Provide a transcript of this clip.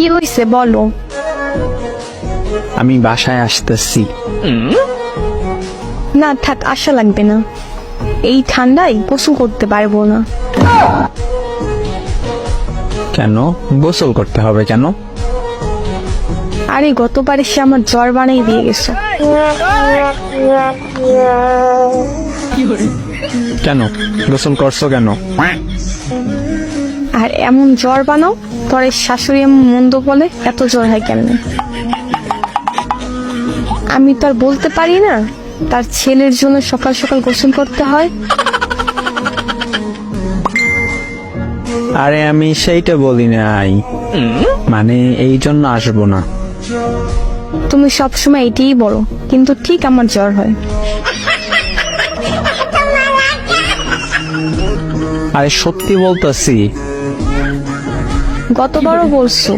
কি হয়েছে বলো। আমি বাসায় আসতেছি। না থাক, আশা লাগবে না, এই ঠান্ডায় গোসল করতে পারবো না। কেন গোসল করতে হবে কেন? আরে গতবার এসে আমার জ্বর বানাই দিয়ে গেছো। কেন গোসল করছো কেন? আর এমন জ্বর বানাও, তোর শাশুড়ি এমন মন্দ বলে এত জ্বর হয় কেমনে? আমি তো আর বলতে পারি না তার ছেলের জন্য সকাল সকাল গোসল করতে হয়। আরে আমি সেইটা বলি নাই, মানে এই জন্য আসবো না। তুমি সবসময় এটাই বলো, কিন্তু ঠিক আমার জ্বর হয়। আরে সত্যি বলতেছি। গতবারও বলছো।